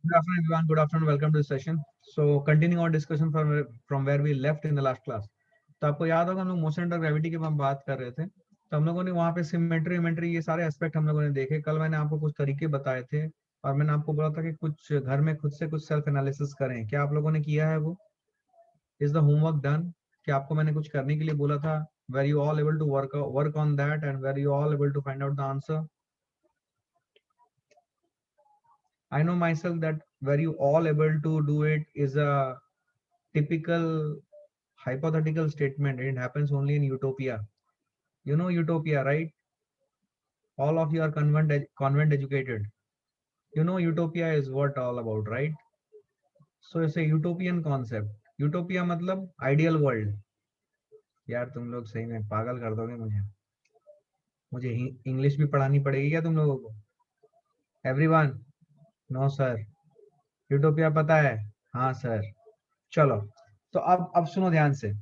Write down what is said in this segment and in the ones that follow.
Good afternoon, everyone. Good afternoon. Welcome to the session. So, continuing our discussion from where we left in the last class. तो आपको याद होगा हम लोग motion under gravity की हम बात कर रहे थे, तो हम लोगों ने वहाँ पे सिमेट्री इमेट्री ये सारे एस्पेक्ट हम लोगों ने देखे। कल मैंने आपको कुछ तरीके बताए थे और मैंने आपको बोला था कि कुछ घर में खुद से कुछ सेल्फ एनालिसिस करें। क्या आप लोगों ने किया है? वो इज द होमवर्क डन? क्या आपको मैंने कुछ करने के लिए बोला था? Were you all able to work on that and were you all able to find out the answer? I know myself that were you all able to do it is a typical hypothetical statement. It happens only in utopia. You know utopia, right? All of you are convent educated. You know utopia is what all about, right? So it's a utopian concept. Utopia मतलब ideal world. यार तुम लोग सही में पागल कर दोगे मुझे। मुझे इंग्लिश भी पढ़ानी पड़ेगी क्या तुम लोगों को? एवरीवन? No sir. यूटोपिया पता है? हाँ सर। चलो, तो अब सुनो ध्यान से।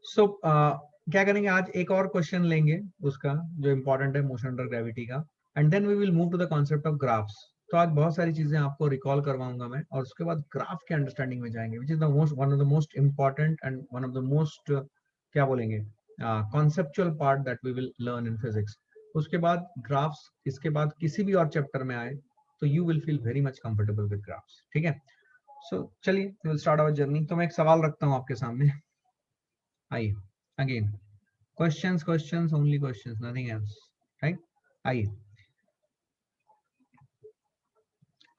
सो क्या करेंगे आज, एक और क्वेश्चन लेंगे उसका जो इंपॉर्टेंट है मोशन अंडर ग्रेविटी का, and then we will move to the concept of graphs. तो आज बहुत सारी चीजें आपको रिकॉल करवाऊंगा मैं, और उसके बाद ग्राफ के अंडरस्टैंडिंग में जाएंगे, which is the most one of the most important and one of the most क्या बोलेंगे conceptual part that we will learn in physics. उसके बाद ग्राफ्स, इसके बाद किसी भी और चैप्टर में आए तो you will feel very much comfortable with graphs. ठीक है, सो चलिए we will start our journey. तो मैं एक सवाल रखता हूँ आपके सामने, आइए। Again questions, questions, only questions, nothing else, right? आइए,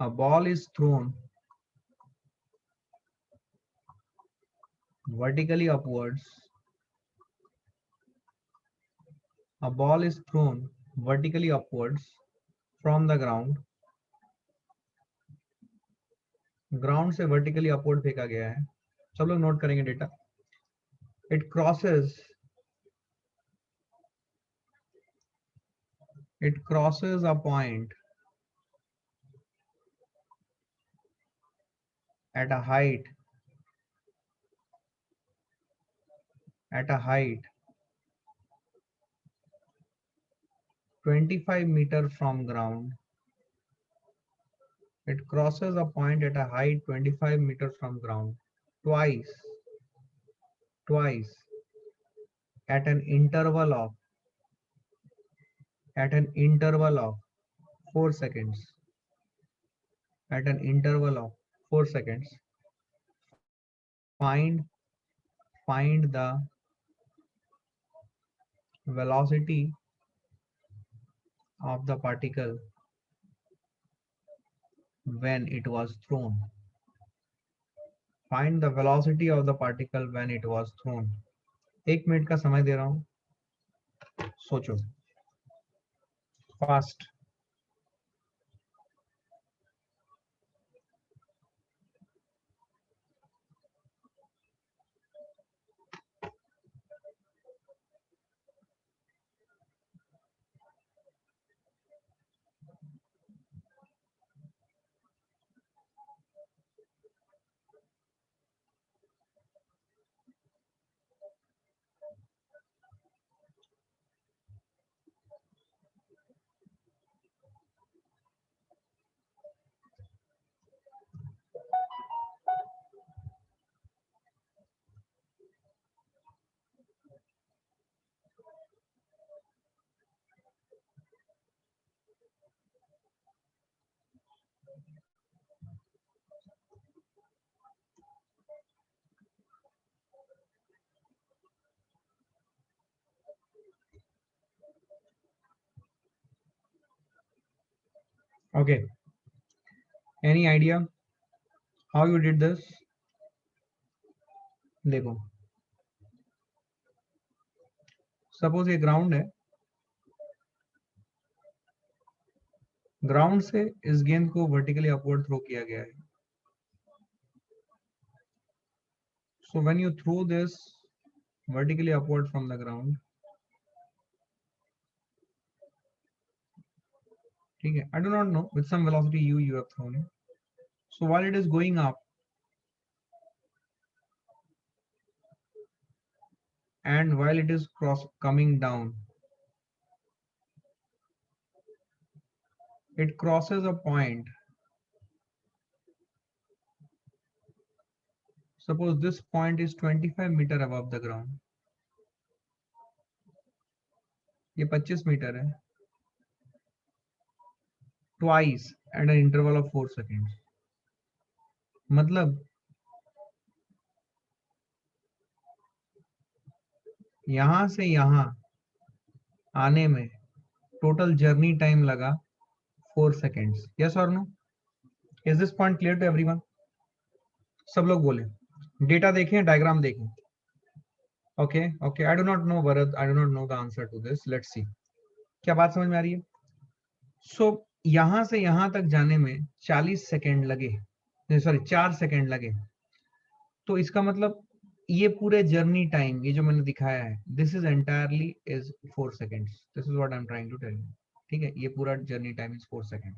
a ball is thrown vertically upwards. A ball is thrown vertically upwards from the ground. Ground से वर्टिकली अपवर्ड फेंका गया है। सब लोग नोट करेंगे data. It crosses a point at a height at a height 25 meter from ground. It crosses a point at a height 25 meter from ground twice twice at an interval of at an interval of 4 seconds. At an interval of 4 seconds, find find the velocity of the particle when it was thrown. Find the velocity of the particle when it was thrown. 1 minute का समय दे रहा हूं, सोचो fast. Okay, any idea how you did this? देखो, suppose ये ground है, ground से इस गेंद को वर्टिकली अपवर्ड थ्रो किया गया है। So when you throw this vertically upward from the ground, ठीक है, I do not know with some velocity you have thrown it. So while it is going up and while it is coming down, it crosses a point Suppose this point is 25 meter above the ground. ये 25 metre है. Twice at an interval of 4 seconds. मतलब यहां से यहां आने में total journey time लगा 4 seconds. Yes or no? Is this point clear to everyone? सब लोग बोले. डेटा देखें, डायग्राम देखें. Okay okay, I do not know Bharat, I do not know the answer to this. Let's see. क्या बात समझ में आ रही है? सो यहां से यहां तक जाने में 40 सेकेंड लगे, सॉरी 4 सेकेंड लगे. तो इसका मतलब ये पूरे जर्नी टाइम, ये जो मैंने दिखाया है, this is entirely is 4 seconds. This is what I am trying to tell you. ठीक है, ये पूरा जर्नी टाइम इज 4 सेकेंड.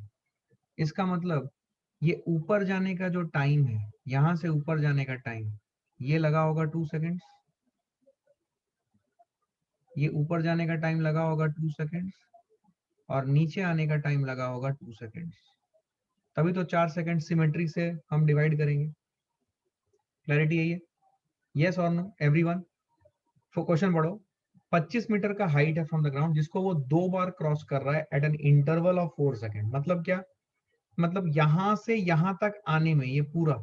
इसका मतलब ये ऊपर जाने का जो टाइम है, यहां से ऊपर जाने का टाइम, ये लगा होगा 2 सेकेंड्स. ये ऊपर जाने का टाइम लगा होगा 2 सेकेंड्स, और नीचे आने का टाइम लगा होगा 2 सेकेंड्स. तभी तो 4 सेकेंड सिमेट्री से हम डिवाइड करेंगे. क्लैरिटी है ये? यस और नो एवरीवन? तो क्वेश्चन पढ़ो. 25 मीटर का हाइट है फ्रॉम द ग्राउंड, जिसको वो 2 बार क्रॉस कर रहा है at an interval of 4 second. मतलब क्या? मतलब यहां से यहां तक आने में ये पूरा,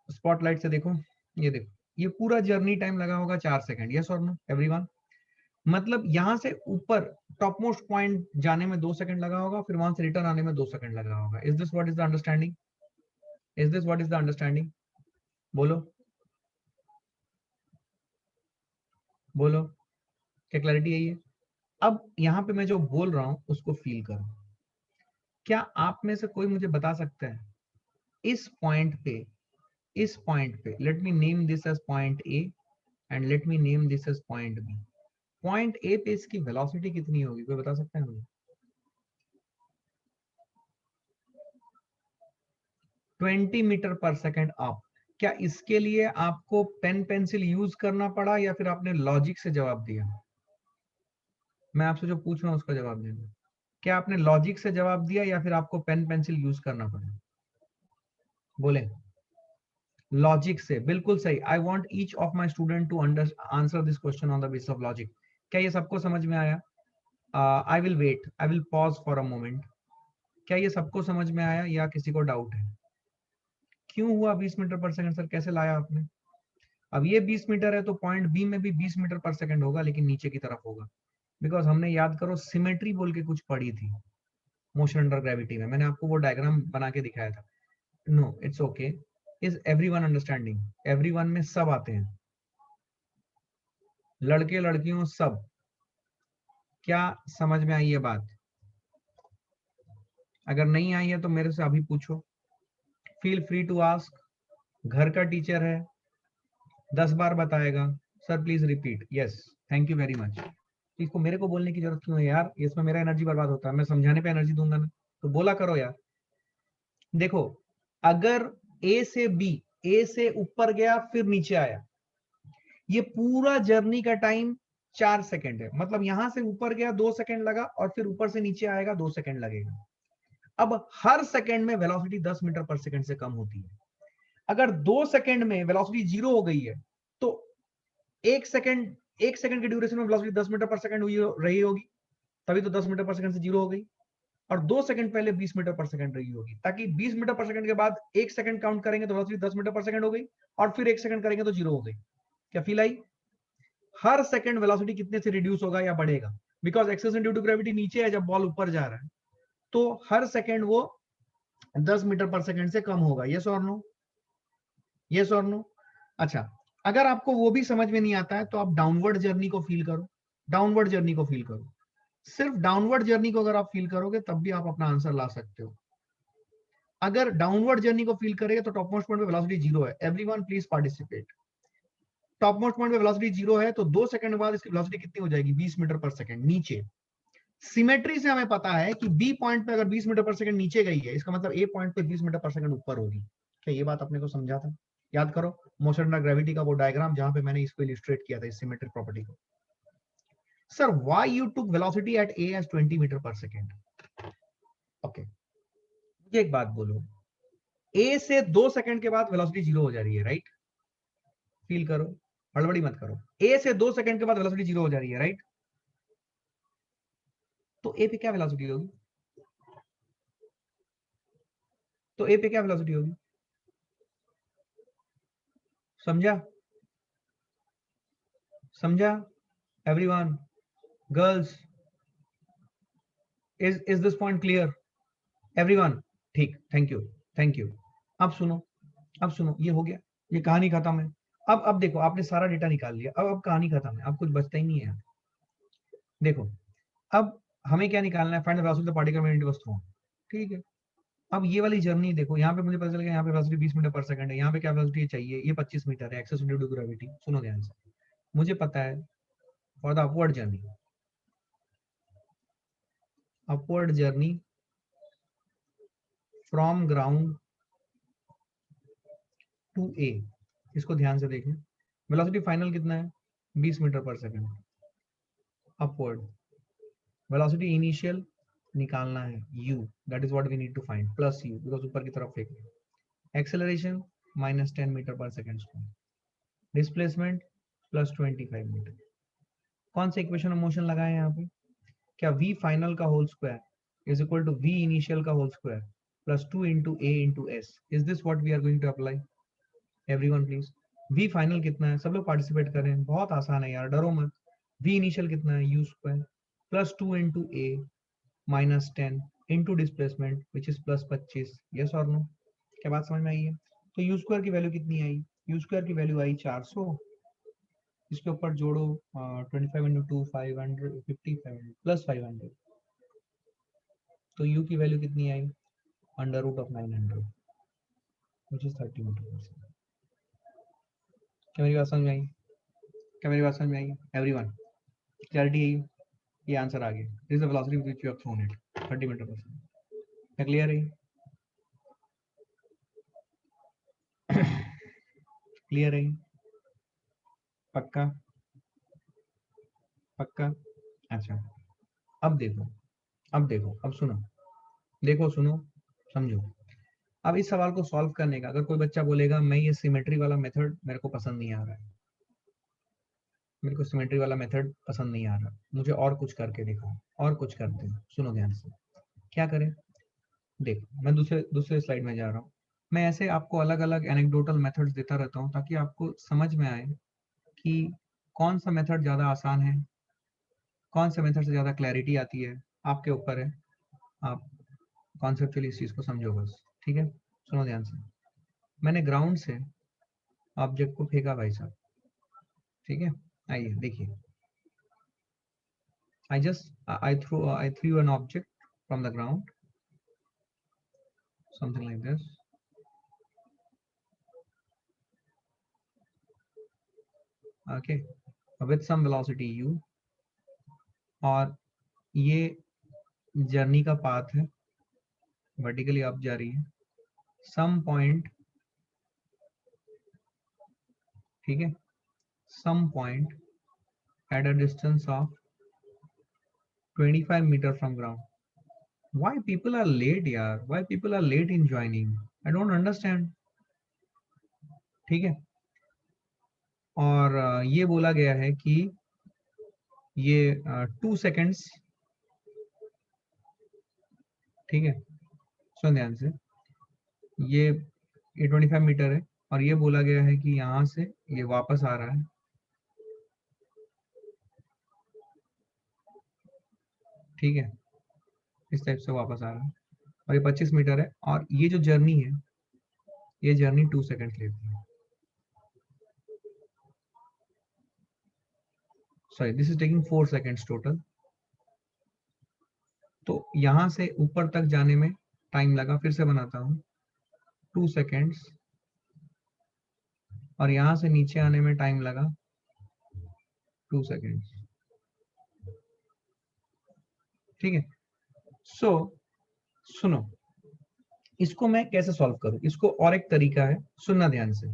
स्पॉटलाइट से देखो, ये देखो, ये पूरा जर्नी टाइम लगा होगा 4 सेकेंड. यस और नो एवरीवन? मतलब यहां से ऊपर टॉप मोस्ट पॉइंट जाने में 2 सेकंड लगा होगा, फिर वहां से रिटर्न आने में 2 सेकंड लगा होगा. Is this what is the understanding? Is this what is the understanding? बोलो बोलो, क्या क्लैरिटी है ये? अब यहाँ पे मैं जो बोल रहा हूं उसको फील करो. क्या आप में से कोई मुझे बता सकता है इस पॉइंट पे let me name this as point A and let me name this as point B. Point A पे इसकी वेलोसिटी कितनी होगी? कोई बता सकता है मुझे? 20 मीटर पर सेकेंड अप. क्या इसके लिए आपको पेन पेंसिल यूज करना पड़ा या फिर आपने लॉजिक से जवाब दिया? मैं आपसे जो पूछ रहा हूं उसका जवाब देना. क्या आपने लॉजिक से जवाब दिया या फिर आपको पेन पेंसिल यूज करना पड़ा? बोले. लॉजिक से, बिल्कुल सही. I want each of my student to answer this question on the basis of logic. क्या ये सबको समझ में आया? I will wait, I will pause for a moment. क्या ये सबको समझ में आया या किसी को डाउट है? क्यों हुआ 20 मीटर पर सेकंड? सर कैसे लाया आपने? अब ये 20 मीटर है तो पॉइंट बी में भी 20 मीटर पर सेकंड होगा, लेकिन नीचे की तरफ होगा. बिकॉज हमने, याद करो, सिमेट्री बोल के कुछ पढ़ी थी मोशन अंडर ग्रेविटी में. मैंने आपको वो डायग्राम बना के दिखाया था. No it's okay. Is everyone understanding? Everyone में सब आते हैं, लड़के लड़कियों सब. क्या समझ में आई ये बात? अगर नहीं आई है तो मेरे से अभी पूछो. Feel free to ask. घर का टीचर है, 10 बार बताएगा. Sir please repeat. Yes, thank you very much. इसको मेरे को बोलने की जरूरत क्यों है यार? इसमें मेरा एनर्जी बर्बाद होता है. मैं समझाने पे एनर्जी दूंगा ना, तो बोला करो यार. देखो, अगर ए से ऊपर गया फिर नीचे आया, ये पूरा जर्नी का टाइम 4 सेकंड है. मतलब यहां से ऊपर गया 2 सेकंड लगा, और फिर ऊपर से नीचे आएगा 2 सेकंड लगेगा. अब हर सेकंड में वेलोसिटी 10 मीटर पर सेकंड से कम होती है. अगर 2 सेकंड में वेलोसिटी 0 हो गई है, तो एक सेकंड के ड्यूरेशन में वेलोसिटी 10 मीटर पर सेकंड हुई रही होगी, तभी तो 10 मीटर पर सेकंड से 0 हो गई. और 2 सेकंड पहले 20 मीटर पर सेकंड रही होगी, ताकि 20 मीटर पर सेकंड के बाद एक सेकंड काउंट करेंगे तो वेलोसिटी 10 मीटर पर सेकंड हो गई, और फिर एक सेकंड करेंगे तो 0 हो गई. क्या फील आई? हर सेकंड वेलोसिटी कितने से रिड्यूस होगा या बढ़ेगा? Because acceleration due to gravity नीचे है जब बॉल ऊपर जा रहा है, तो हर सेकंड वो 10 मीटर पर सेकंड से कम होगा. यस और नो? यस और नो? अच्छा, अगर आपको वो भी समझ में नहीं आता है तो आप डाउनवर्ड जर्नी को फील करो. डाउनवर्ड जर्नी को फील करो. सिर्फ डाउनवर्ड जर्नी को अगर आप फील करोगे तब भी आप अपना आंसर ला सकते हो. अगर डाउनवर्ड जर्नी को फील करेगा तो टॉप मोस्ट पॉइंट पे वेलोसिटी 0 है. Everyone please participate. Top most point पे वेलोसिटी 0 है तो 2 सेकंड बाद इसकी वेलोसिटी कितनी हो जाएगी? 20 मीटर पर सेकंड नीचे. सिमेट्री से हमें पता है कि बी पॉइंट पे अगर 20 मीटर पर सेकंड नीचे गई है, इसका मतलब ए पॉइंट पे 20 मीटर पर सेकंड ऊपर होगी. क्या ये बात अपने को समझा था? याद करो मोशन अंडर ग्रेविटी का वो डायग्राम जहां पे मैंने इसको इलिस्ट्रेट किया था, इस सिमेट्रिक प्रॉपर्टी को. Sir why you took velocity at A as 20 meter पर सेकंड? ओके, मुझे एक बात बोलो. ए से 2 सेकंड के बाद वेलोसिटी जीरो हो जा रही है, राइट? फील करो, हड़बड़ी मत करो। ए से 2 सेकंड के बाद वेलोसिटी जीरो हो जा रही है, राइट? तो ए पे क्या वेलोसिटी होगी? तो ए पे क्या वेलोसिटी होगी? समझा? समझा everyone? Girls, is this point clear everyone? ठीक, थैंक यू, थैंक यू। अब सुनो, अब सुनो, ये हो गया, ये कहानी खत्म है। अब देखो, आपने सारा डेटा निकाल लिया, अब कहानी खत्म है, अब कुछ बचता ही नहीं है। देखो, अब हमें क्या निकालना है? Find the velocity of the particle when it was thrown. ठीक है, अब ये वाली जर्नी देखो, यहाँ पे मुझे पता चल गया यहाँ पे वेलोसिटी 20 मीटर पर सेकंड है, यहाँ पे क्या वेलोसिटी चाहिए? ये 25 मीटर है, एक्सेस ड्यू टू ग्रेविटी। सुनो ध्यान से, मुझे पता है for the upward journey from ground to A, इसको ध्यान से देखें, वेलोसिटी फाइनल कितना है? 20 मीटर पर सेकंड अपवर्ड। वेलोसिटी इनिशियल निकालना है u, that is what we need to find, plus u because ऊपर की तरफ फेंक। एक्सेलरेशन -10 मीटर पर सेकंड स्क्वायर, डिस्प्लेसमेंट +25 मीटर। कौन सा इक्वेशन ऑफ मोशन लगाए यहाँ पे? क्या v फाइनल का whole square is equal to v initial का whole square plus 2 into a into s? Is this what we are going to apply? Everyone please, v final कितना है? सब लोग पार्टिसिपेट करें, बहुत आसान है यार, डरो मत। v इनिशियल कितना है? u square plus 2 into a -10 into displacement which is +25। Yes और नो? क्या बात समझ में आई है? तो यू स्क्वायर की वैल्यू कितनी आई? यू स्क्वायर की वैल्यू आई 400, इसके ऊपर जोड़ो 25 इंटू 2 500 55 प्लस 500, तो यू की वैल्यू कितनी आई? √900 विच इज 30 मीटर। क्या मेरी बात समझ में आई? क्या मेरी बात समझ में आई एवरीवन? क्लैरिटी है? ये आंसर आ गया, this is the velocity with which you have thrown it, 30 metre पर सेकंड। क्या क्लियर है? क्लियर है? पक्का? पक्का? अच्छा, अब देखो, अब देखो, अब सुनो, देखो सुनो, समझो। अब इस सवाल को सॉल्व करने का, अगर कोई बच्चा बोलेगा मैं ये सिमेट्री वाला मेथड मेरे को पसंद नहीं आ रहा है, मेरे को सिमेट्री वाला मेथड पसंद नहीं आ रहा, मुझे और कुछ करके दिखाओ, और कुछ करते हैं, सुनो ध्यान से, क्या करें? देखो, मैं दूसरे दूसरे स्लाइड में जा रहा हूँ। मैं ऐसे आपको अलग अलग एनेक्डोटल मेथड्स देता रहता हूँ ताकि आपको समझ में आए कि कौन सा मेथड ज़्यादा आसान है, कौन सा मेथड से ज़्यादा क्लैरिटी आती है, आपके ऊपर है। आप कॉन्सेप्चुअली इस चीज़ को समझो बस, ठीक है? सुनो ध्यान से, मैंने ग्राउंड से ऑब्जेक्ट को फेंका भाई साहब, ठीक है? आइए देखिए, I threw an object from the ground, something like this. Okay, with some velocity u, और ये जर्नी का पाथ है, वर्टिकली अप जा रही है, सम पॉइंट, ठीक है, some point at a distance of 25 meter from ground. Why people are late यार? Why people are late in joining? I don't understand. ठीक है, और ये बोला गया है कि ये 2 seconds, ठीक है, सुन ध्यान से, ये 25 मीटर है, और ये बोला गया है कि यहाँ से ये वापस आ रहा है, ठीक है, इस टाइप से वापस आ रहा है, और ये 25 मीटर है, और ये जो जर्नी है, ये जर्नी 2 सेकंड लेती है। Sorry, this is taking 4 seconds total. तो यहाँ से ऊपर तक जाने में टाइम लगा, फिर से बनाता हूँ, 2 सेकंड्स, और यहाँ से नीचे आने में टाइम लगा 2 सेकंड्स, ठीक है? सो सुनो, इसको मैं कैसे सॉल्व करूं? इसको और एक तरीका है, सुनना ध्यान से,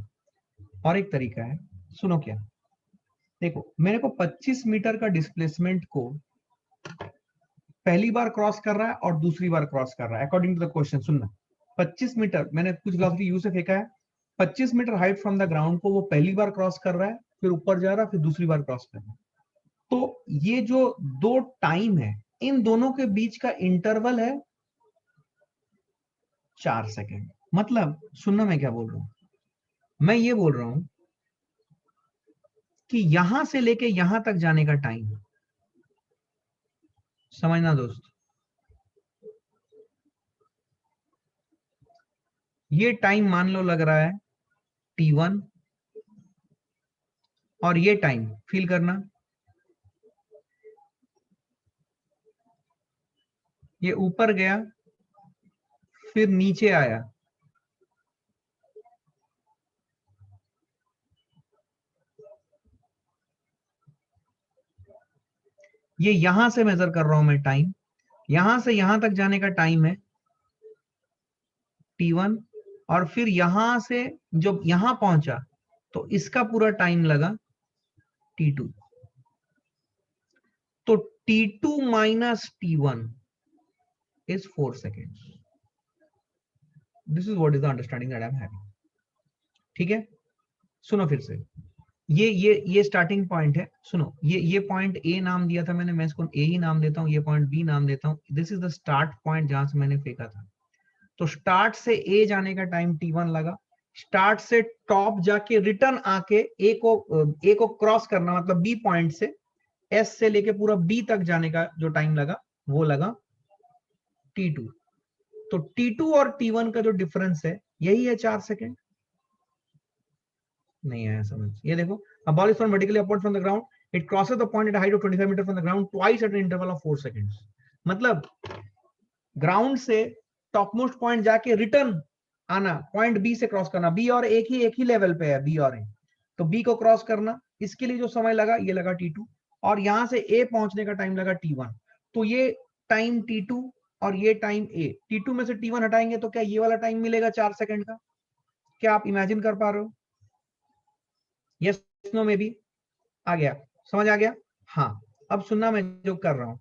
और एक तरीका है, सुनो क्या। देखो, मेरे को 25 मीटर का डिस्प्लेसमेंट को पहली बार क्रॉस कर रहा है और दूसरी बार क्रॉस कर रहा है, अकॉर्डिंग टू द क्वेश्चन। सुनना, 25 मीटर मैंने कुछ वेलोसिटी यू से फेंका है, 25 meter height from the ground को वो पहली बार क्रॉस कर रहा है, फिर ऊपर जा रहा है, फिर दूसरी बार क्रॉस कर रहा है। तो ये जो दो टाइम है, इन दोनों के बीच का इंटरवल है 4 सेकेंड। मतलब सुनना मैं क्या बोल रहा हूं, मैं ये बोल रहा हूं कि यहां से लेके यहां तक जाने का टाइम, समझना दोस्त, ये टाइम मान लो लग रहा है T1, और ये टाइम फील करना, ये ऊपर गया फिर नीचे आया, ये यहां से मेजर कर रहा हूं मैं टाइम, यहां से यहां तक जाने का टाइम है T1, और फिर यहां से जब यहां पहुंचा तो इसका पूरा टाइम लगा T2। तो T2 minus T1 is 4 seconds. This is what is the understanding that I am having. ठीक है, सुनो फिर से, ये स्टार्टिंग पॉइंट है। सुनो, ये पॉइंट ए नाम दिया था मैंने, मैं इसको ए ही नाम देता हूँ, ये पॉइंट बी नाम देता हूँ। This is the start point जहां से मैंने फेंका था। तो स्टार्ट से ए जाने का टाइम T1 लगा, स्टार्ट से टॉप जाके रिटर्न आके ए को क्रॉस करना, मतलब बी पॉइंट से एस से लेके पूरा बी तक जाने का जो टाइम लगा वो लगा T2। तो T2 और T1 का जो डिफरेंस है यही है 4 सेकेंड। नहीं आया समझ, ये देखो, a ball is thrown vertically upward from the ground, it crosses the point at a height of 25 meter from the ground twice at an interval of 4 seconds। मतलब ग्राउंड से टॉप मोस्ट पॉइंट जाके return आना, point B से cross करना, B और एक ही level पे है, बी और ए, तो बी को क्रॉस करना, इसके लिए जो समय लगा ये लगा T2, और यहां से ए पहुंचने का टाइम लगा T1। तो ये टाइम T2 और ये टाइम ए, T2 में से T1 हटाएंगे तो क्या ये वाला टाइम मिलेगा 4 सेकंड का? क्या आप इमेजिन कर पा रहे हो? यस नो में भी आ गया, समझ आ गया? हाँ, अब सुनना मैं जो कर रहा हूं।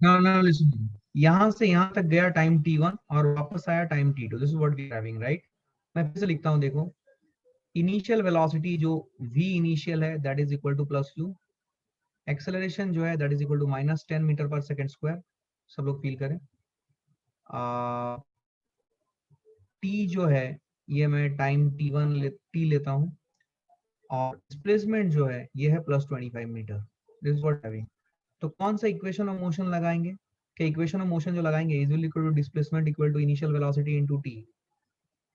No, no, listen. यहां से यहां तक गया टाइम T1 और वापस आया time T2। This is what we are having, right? मैं फिर से लिखता हूं, देखो, इनिशियल वेलोसिटी जो v इनिशियल है that is equal to plus u, acceleration जो है that is equal to -10 meter पर सेकंड स्क्वायर। सब लोग फील करें। t जो है ये मैं टाइम t लेता हूं, और डिस्प्लेसमेंट जो है ये है +25 meter. This is what having. तो कौन सा इक्वेशन ऑफ मोशन लगाएंगे? कि इक्वेशन ऑफ मोशन जो लगाएंगे is equal to displacement equal to initial velocity into t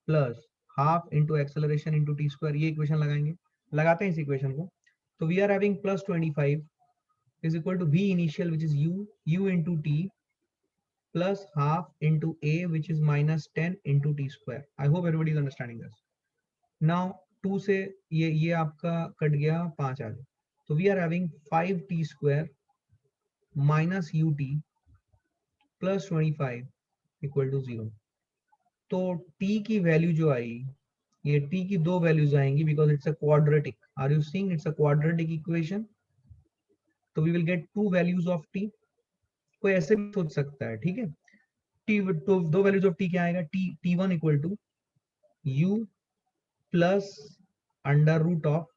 plus half into acceleration into t square, ये इक्वेशन लगाएंगे। लगाते हैं इस इक्वेशन को, तो we are having +25 is equal to v initial which is u into t plus half into a which is -10 into t square। I hope everybody is understanding this now। 2 से ये आपका cut गया, 5 आ गया, तो we are having 5t square minus ut plus 25 equal to 0। तो t की value जो आई, ये t की दो वैल्यूज आएंगी because it's a quadratic. Are you seeing? It's a quadratic equation, तो we will get two values of t। कोई ऐसे भी सोच सकता है, ठीक है? टी, तो दो वैल्यूज ऑफ टी क्या आएगा? T one equal to u plus under root of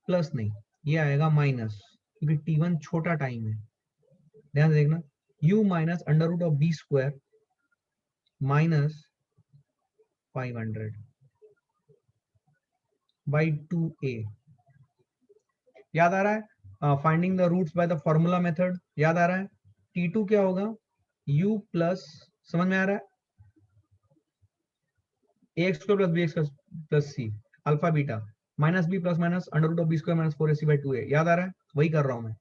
plus नहीं, ये आएगा माइनस, क्योंकि t1 छोटा टाइम है। ध्यान से देखना, u minus under root of b square minus 500 by 2a। याद आ रहा है finding the roots by the formula method, याद आ रहा है। t2 क्या होगा, u प्लस, समझ में आ रहा है, ax square plus bx plus c alpha beta minus b plus minus under root of b square minus 4ac by 2a। याद आ रहा है, वही कर रहा हूं मैं।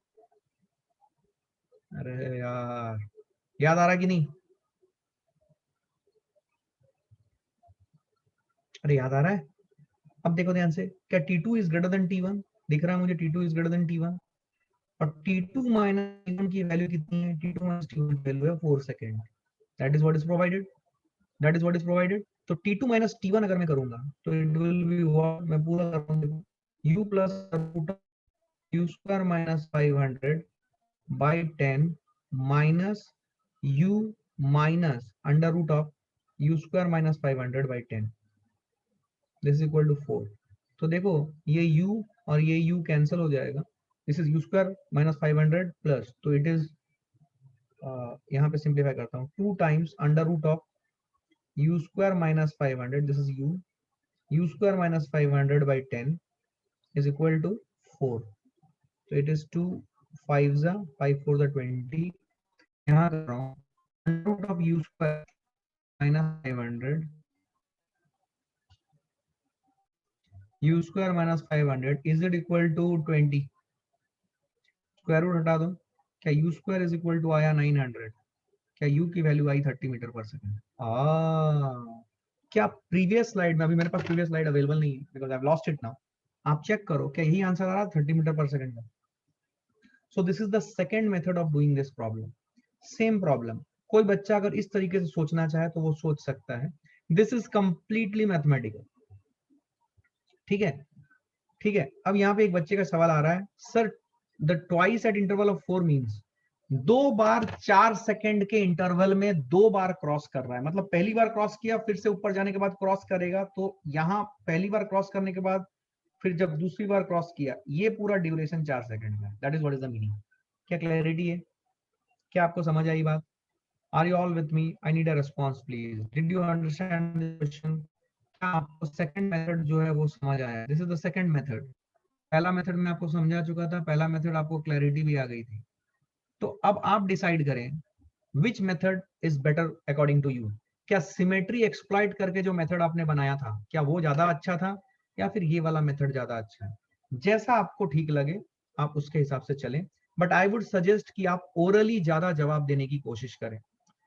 अरे यार, याद आ रहा है कि नहीं? अरे याद आ रहा है। अब देखो ध्यान से, क्या t2 is greater than t1? दिख रहा है मुझे t2 is greater than t1, और t2 माइनस t1 की वैल्यू कितनी है? t2 माइनस t1 की वैल्यू है 4 second. That is what is provided, that is what is provided. तो t2 माइनस t1 अगर मैं करूंगा तो इट विल बी व्हाट, मैं पूरा कर रहा हूं, u plus root of u square minus 500 by 10 minus u minus under root of u square minus 500 by 10, this is equal to 4। तो देखो, ये u और ये u कैंसिल हो जाएगा, this is u square minus 500 plus, तो it is, यहाँ पे सिंप्लीफाई करता हूँ, 2 times under root of u square minus 500, this is u square minus 500 by 10 is equal to 4। so it is 2 5 जा 5 4 जा 20, यहाँ कर रहा हूँ under root of u square minus 500, u square minus 500 is it equal to 20, square root हटा दो, क्या u square is equal to आया 900, क्या u की वैल्यू आई 30 मीटर पर सेकंड। क्या प्रीवियस स्लाइड में, अभी मेरे पास प्रीवियस स्लाइड अवेलेबल नहीं है because I have lost it now, आप चेक करो क्या यही आंसर आ रहा 30 मीटर पर सेकंड का। सो this is the second method of doing this problem. Same problem, कोई बच्चा अगर इस तरीके से सोचना चाहे तो वो सोच सकता है। दिस इज कंप्लीटली मैथमेटिकल, ठीक है, ठीक है। अब यहाँ पे एक बच्चे का सवाल आ रहा है, sir the twice eight interval of 4 means, 2 bar 4 second के इंटरवल में 2 बार क्रॉस कर रहा है, मतलब पहली बार क्रॉस किया फिर से ऊपर जाने के बाद क्रॉस करेगा, तो यहाँ पहली बार क्रॉस करने के बाद फिर जब दूसरी बार क्रॉस किया, ये पूरा ड्यूरेशन 4 सेकंड का है। That is what is the meaning. क्या क्लैरिटी है? क्या आपको समझ आई बात? Are you all with me? I need a response please. Did you understand the question? क्या आपको सेकंड मेथड जो है वो समझ आया? This is the second method. पहला मेथड मैं आपको समझा चुका था, पहला मेथड आपको क्लैरिटी भी आ गई थी। तो अब आप डिसाइड करें which method is better according to you. क्या सिमेट्री एक्सप्लॉइट करके जो मेथड आपने बनाया था, क्या वो ज्यादा अच्छा था, या फिर ये वाला मेथड ज्यादा अच्छा है? जैसा आपको ठीक लगे आप उसके हिसाब से चलें, बट आई वुड सजेस्ट कि आप ओरली ज्यादा जवाब देने की कोशिश करें।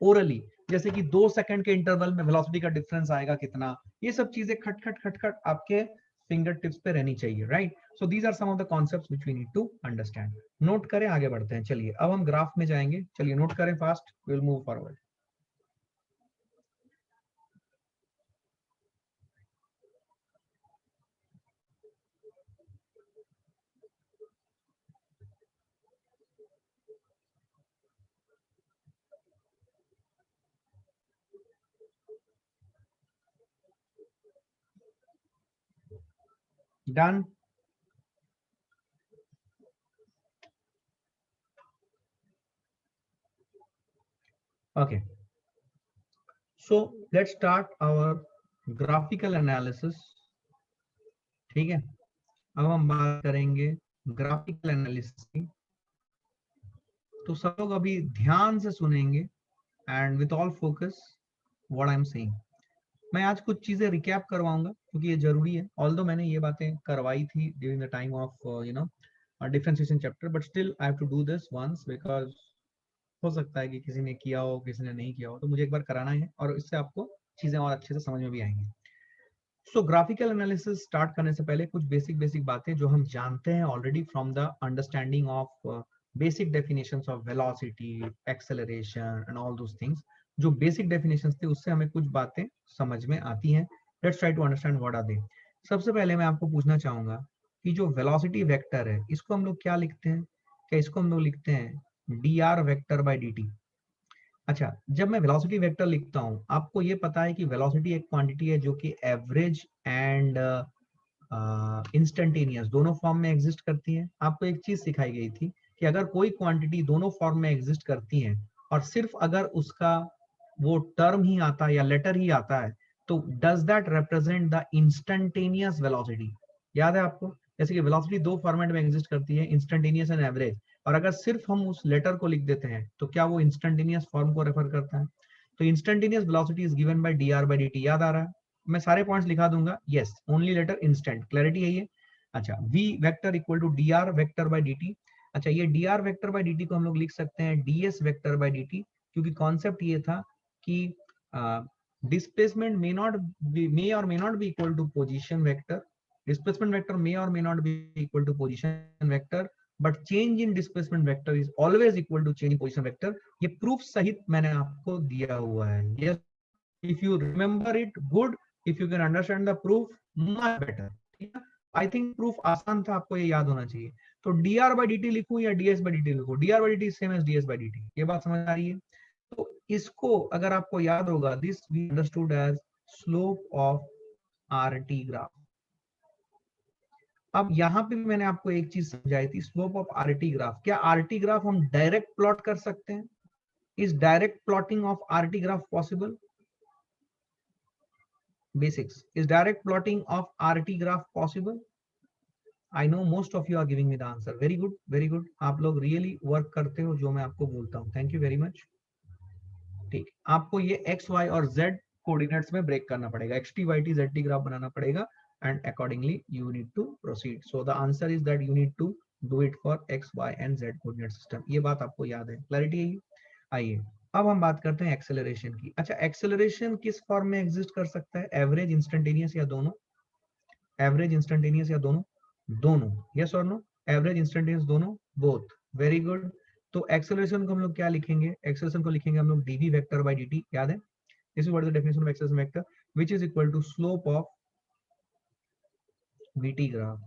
ओरली, जैसे कि 2 सेकंड के इंटरवल में वेलोसिटी का डिफरेंस आएगा कितना, ये सब चीजें खट खट खट खट आपके फिंगर टिप्स पे रहनी चाहिए, right? So these are some of the concepts which we need to understand. Note करें, आगे बढ़ते हैं। चलिए अब हम ग्राफ में जाएंगे, चलिए नोट करें fast, will move forward. Done. Okay, so let's start our graphical analysis. ठीक है, अब हम बात करेंगे ग्राफिकल एनालिसिस की। तो सब लोग अभी ध्यान से सुनेंगे and with all focus what I am saying. मैं आज कुछ चीजें रिकैप करवाऊंगा क्योंकि ये जरूरी है, ऑल्दो मैंने ये बातें करवाई थी during the time of differentiation chapter, but still I have to do this once because हो सकता है कि किसी ने किया हो किसी ने नहीं किया हो, तो मुझे एक बार कराना है और इससे आपको चीजें और अच्छे से समझ में भी आएंगी। सो ग्राफिकल एनालिसिस स्टार्ट करने से पहले कुछ बेसिक बेसिक बातें जो हम जानते हैं already from the understanding of basic definitions of velocity, acceleration and all those things. जो बेसिक डेफिनेशंस थे उससे हमें कुछ बातें समझ में आती हैं। Let's try to understand what are they. सबसे पहले मैं आपको पूछना चाहूंगा कि जो वेलोसिटी वेक्टर है इसको हम लोग क्या लिखते हैं? क्या इसको हम लोग लिखते हैं D r vector by d t. अच्छा, जब मैं वेलोसिटी वेक्टर लिखता हूं, आपको ये पता है कि वेलोसिटी एक क्वांटिटी है जो कि एवरेज एंड इंस्टेंटेनियस, दोनों फॉर्म में एग्जिस्ट करती है। आपको एक चीज सिखाई गई थी कि अगर कोई क्वांटिटी दोनों फॉर्म में एग्जिस्ट करती है और सिर्फ अगर उसका वो टर्म ही आता है या लेटर ही आता है, तो does that represent the instantaneous velocity? याद है आपको? जैसे कि वेलोसिटी दो फॉर्मेट में एग्जिस्ट करती है, इंस्टेंटेनियस एंड एवरेज, और अगर सिर्फ हम उस लेटर को लिख देते हैं तो क्या वो इंस्टेंटेनियस फॉर्म को रेफर करता है? तो instantaneous velocity is given by d r by d t. याद आ रहा है? मैं सारे पॉइंट्स लिखा दूंगा। Yes, only later instant, clarity है ये? अच्छा, v vector equal to d r vector by d t. अच्छा, ये d r vector by d t को हम लोग लिख सकते हैं d s vector by d t, क्योंकि कॉन्सेप्ट ये था कि displacement may or may not be equal to position vector. Displacement vector may or may not be equal to position vector, but change in displacement vector is always equal to change in position vector. ये proof सहित मैंने आपको दिया हुआ है। Yes, if you remember it, good. If you can understand the proof, much better. ठीक है? I think proof आसान था, आपको ये याद होना चाहिए। तो dr by dt लिखूं या ds by dt लिखूं? dr by dt same as ds by dt। ये बात समझ आ रही है? तो इसको अगर आपको याद होगा, this we understood as slope of RT graph. अब यहाँ पे भी मैंने आपको एक चीज समझाई थी, स्लोप ऑफ आरटी ग्राफ। क्या आरटी ग्राफ हम डायरेक्ट प्लॉट कर सकते हैं? Is direct plotting of RT graph possible? Basics, is direct plotting of RT graph possible? I know most of you are giving me the answer. Very good, very good. आप लोग really work करते हो जो मैं आपको बोलता हूँ। Thank you very much. ठीक, आपको ये एक्स वाई और जेड कोऑर्डिनेट्स में ब्रेक करना पड़ेगा, X T Y T Z T graph बनाना पड़ेगा, and accordingly you need to proceed. So the answer is that you need to do it for X Y and Z coordinate system. ये बात आपको याद है? Clarity है? आइए अब हम बात करते हैं एक्सेलरेशन की। अच्छा, एक्सेलरेशन किस फॉर्म में एग्जिस्ट कर सकता है? एवरेज, इंस्टेंटेनियस या दोनों? एवरेज, इंस्टेंटेनियस या दोनों? दोनों। यस और नो? एवरेज, इंस्टेंटेनियस, दोनों, बोथ। Very good. तो एक्सेलरेशन को हम लोग क्या लिखेंगे? एक्सेलरेशन को लिखेंगे हम लोग dv वेक्टर बाय dt। याद है? This is what is the definition of acceleration vector, which is equal to slope of vt graph.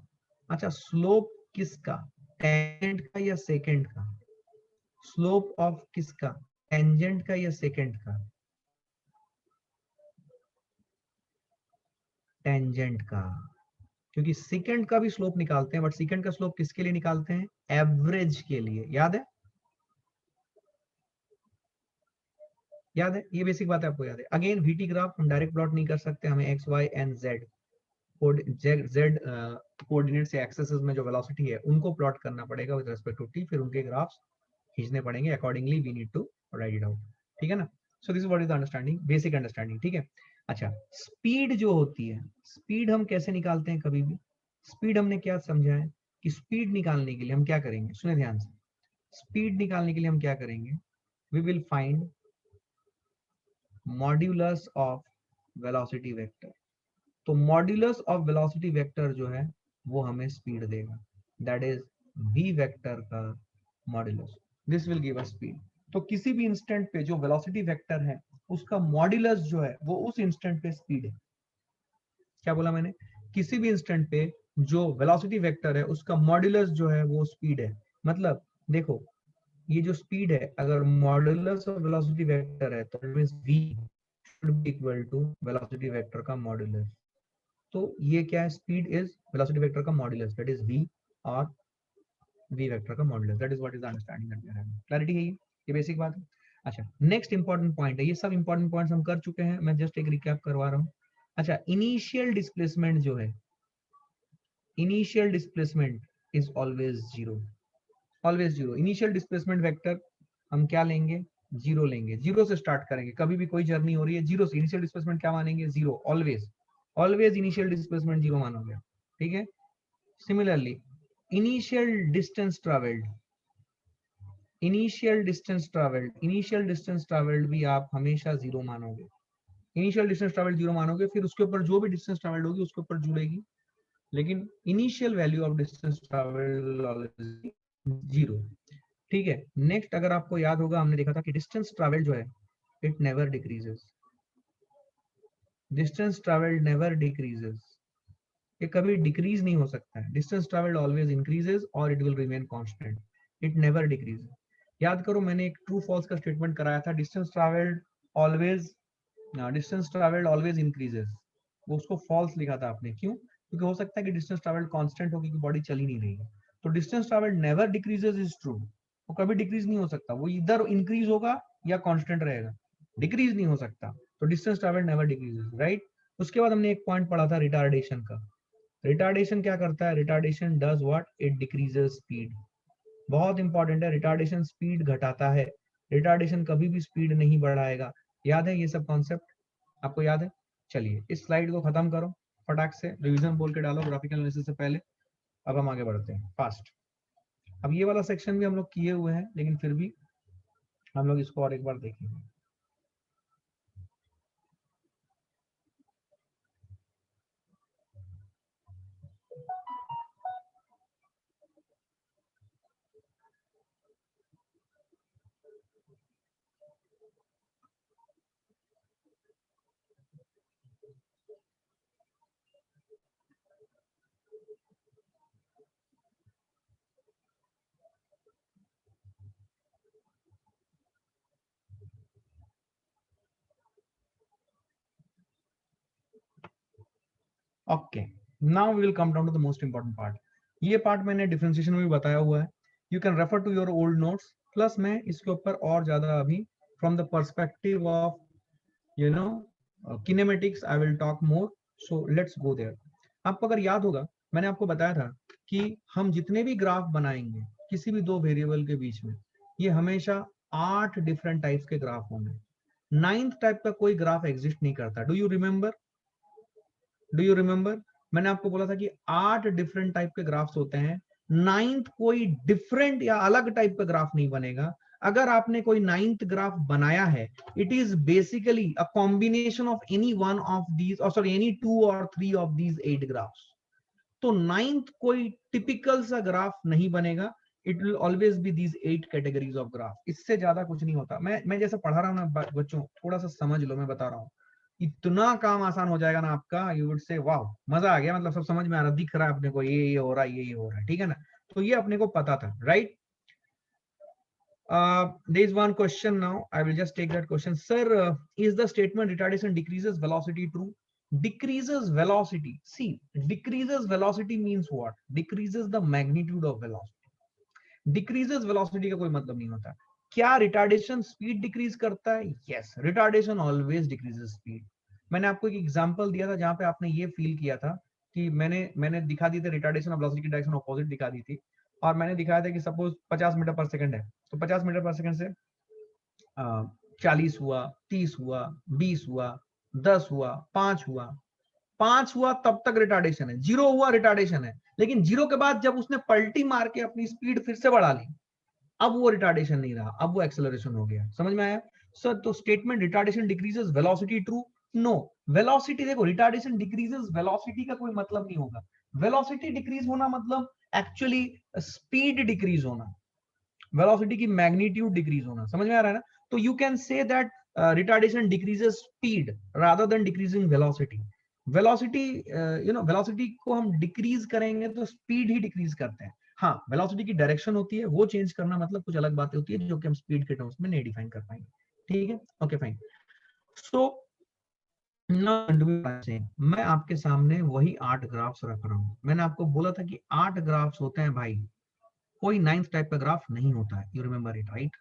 अच्छा, स्लोप किसका? टेंजेंट का या सेकेंड का? स्लोप ऑफ किसका? टेंजेंट का या सेकेंड का? टेंजेंट का। क्योंकि सेकेंड का भी स्लोप निकालते हैं, बट सेकेंड का स्लोप किसके लिए निकालते हैं? एवरेज के लिए। याद है? याद है? ये बेसिक बात है, आपको याद है? अगेन वीटी ग्राफ हम डायरेक्ट प्लॉट नहीं कर सकते, हमें x Y and z z coordinate से एक्सेस में जो वेलोसिटी है उनको प्लॉट करना पड़ेगा विद रिस्पेक्ट टू टी, फिर उनके ग्राफ्स खींचने पड़ेंगे। Accordingly we need to write it out. ठीक है ना? So this is what is the understanding, basic understanding. ठीक है? अच्छा, स्पीड जो होती है, स्पीड हम कैसे निकालते हैं? कभी भी स्पीड हमने क्या समझा है कि स्पीड निकालने के लिए हम क्या करेंगे? सुने ध्यान से। स्पीड निकालने के लिए हम क्या करेंगे? We will find modulus of velocity vector. तो मॉड्यूलस ऑफ वेलोसिटी वेक्टर जो है वो हमें स्पीड देगा, दैट इज v वेक्टर का modulus. This will give us speed. तो किसी भी इंस्टेंट पे जो वेलोसिटी वेक्टर है उसका मॉड्यूलस जो है वो उस इंस्टेंट पे स्पीड है। क्या बोला मैंने? किसी भी इंस्टेंट पे जो वेलोसिटी वेक्टर है उसका मॉड्यूलस जो है वो स्पीड है। मतलब देखो, ये जो स्पीड है, अगर मॉड्यूलस ऑफ वेलोसिटी वेक्टर है तो it means v should be equal to velocity vector का मॉड्यूलस। तो ये क्या है? स्पीड इज वेलोसिटी वेक्टर का मॉड्यूलस, दैट इज v, और v वेक्टर का modulus, that is what is the understanding that we are having. Clarity है? ये बेसिक बात है। अच्छा, नेक्स्ट इंपॉर्टेंट पॉइंट है, ये सब इंपॉर्टेंट पॉइंट्स हम कर चुके हैं, मैं जस्ट एक रिकैप करवा रहा हूँ। अच्छा, इनिशियल डिस्प्लेसमेंट जो है, initial displacement is always zero, always zero. Initial displacement vector हम क्या लेंगे? जीरो लेंगे। जीरो से स्टार्ट करेंगे, कभी भी कोई जर्नी हो रही है जीरो से, इनिशियल डिस्प्लेसमेंट क्या मानेंगे? Zero. Always, always initial displacement zero मानोगे। ठीक है? Similarly initial distance travelled, initial distance travelled, initial distance travelled भी आप हमेशा जीरो मानोगे। इनिशियल डिस्टेंस ट्रेवल्ड जीरो मानोगे, फिर उसके ऊपर जो भी डिस्टेंस ट्रेवल्ड होगी उसके ऊपर जुड़ेगी, लेकिन initial value of distance travelled always zero. ठीक है? नेक्स्ट, अगर आपको याद होगा हमने देखा था कि डिस्टेंस ट्रेवल्ड जो है it never decreases, distance travelled never decreases, ये कभी डिक्रीज नहीं हो सकता है। डिस्टेंस ट्रेवल्ड ऑलवेज इंक्रीजेस और it will remain constant, it never decreases. याद करो, मैंने एक ट्रू फॉल्स का स्टेटमेंट कराया था, distance travelled always, distance travelled always increases, वो उसको फॉल्स लिखा था आपने। क्यों? क्योंकि हो सकता है कि डिस्टेंस ट्रैवल्ड कांस्टेंट हो, क्योंकि बॉडी चल ही नहीं रही है। तो distance travelled never decreases is true, वो कभी डिक्रीज नहीं हो सकता, वो इधर इंक्रीज होगा या कांस्टेंट रहेगा, डिक्रीज नहीं हो सकता। तो distance travelled never decreases, right. उसके बाद हमने एक पॉइंट पढ़ा था रिटार्डेशन का। रिटार्डेशन क्या करता है? Retardation does what? It decreases speed. बहुत इंपॉर्टेंट है, रिटार्डेशन स्पीड घटाता है, रिटार्डेशन कभी भी स्पीड नहीं बढ़ाएगा। याद है ये सब कॉन्सेप्ट? आपको याद है? चलिए इस स्लाइड को खत्म करो फटाक से, रिवीजन बोल के डालो ग्राफिकल एनालिसिस से पहले। अब हम आगे बढ़ते हैं फास्ट। अब ये वाला सेक्शन भी हम लोग किए हुए हैं, लेकिन फिर भी हम लोग इसको और एक बार देखेंगे। Okay, now we will come down to the most important part. ये पार्ट मैंने डिफरेंशिएशन में भी बताया हुआ है, you can refer to your old notes, plus मैं इसके ऊपर और ज्यादा अभी from the perspective of you know kinematics I will talk more, so let's go there. आपको अगर याद होगा, मैंने आपको बताया था कि हम जितने भी ग्राफ बनाएंगे किसी भी दो वेरिएबल के बीच में, ये हमेशा 8 डिफरेंट टाइप्स के ग्राफ होंगे। नाइन्थ टाइप का कोई ग्राफ एग्जिस्ट नहीं करता। Do you remember? Do you remember? मैंने आपको बोला था कि 8 डिफरेंट टाइप के ग्राफ्स होते हैं, नाइन्थ कोई डिफरेंट या अलग टाइप का ग्राफ नहीं बनेगा। अगर आपने कोई नाइन्थ ग्राफ बनाया है, it is basically a combination of any one of these, और सॉरी एनी टू और थ्री ऑफ दीज 8 ग्राफ्स। तो नाइन्थ कोई टिपिकल सा ग्राफ नहीं बनेगा, it will always be these 8 categories of graph. इससे ज्यादा कुछ नहीं होता। मैं जैसे पढ़ा रहा हूँ ना बच्चों, थोड़ा सा समझ लो, मैं बता रहा हूँ, इतना काम आसान हो जाएगा ना आपका, यू वुड से वाह, मजा आ गया, मतलब सब समझ में आ रहा, दिख रहा है अपने को, ये हो रहा है, ये हो रहा है, ठीक है ना। तो ये अपने को पता था, right. There is one question now. I will just take that question. Sir, is the statement retardation decreases velocity true? Decreases velocity. See, decreases velocity means what? Decreases the magnitude of velocity. Decreases velocity का कोई मतलब नहीं होता। क्या retardation speed decrease करता है? Yes, retardation always decreases speed. मैंने आपको एक एग्जांपल दिया था जहां पे आपने ये फील किया था कि मैंने दिखा दी थी रिटार्डेशन और वेलोसिटी की डायरेक्शन अपोजिट दिखा दी थी, और मैंने दिखाया था कि सपोज 50 मीटर पर सेकंड है, तो 50 मीटर पर सेकंड से 40 हुआ, 30 हुआ, 20 हुआ, 10 हुआ, 5 हुआ, 5 हुआ तब तक रिटार्डेशन है, 0 हुआ रिटार्डेशन है। लेकिन 0 के बाद जब उसने पलटी मार के अपनी स्पीड फिर से बढ़ा ली, अब वो रिटार्डेशन नहीं रहा, अब वो एक्सेलरेशन हो गया। समझ में आया? सर, तो statement retardation decreases velocity true? No. Velocity, देखो, रिटार्डेशन डिक्रीजेस वेलोसिटी का कोई मतलब नहीं होगा। वेलोसिटी डिक्रीज होना मतलब एक्चुअली स्पीड डिक्रीज होना, वेलोसिटी की मैग्नीट्यूड डिक्रीज होना। समझ में आ रहा है ना? तो you can say that retardation decreases speed rather than decreasing velocity. Velocity, velocity को हम डिक्रीज करेंगे तो स्पीड ही डिक्रीज करते हैं। हाँ, वेलोसिटी की डायरेक्शन होती है, वो चेंज करना मतलब कुछ अलग बातें होती है जो कि हम स्पीड के टर्म्स में नहीं डिफाइन कर पाएंगे। ठीक है, ओके फाइन। सो मैं आपके सामने वही 8 ग्राफ्स रख रहा हूं। मैंने आपको बोला था कि 8 ग्राफ्स होते हैं भाई, कोई नाइन्थ टाइप का ग्राफ नहीं होता है। You remember it, right?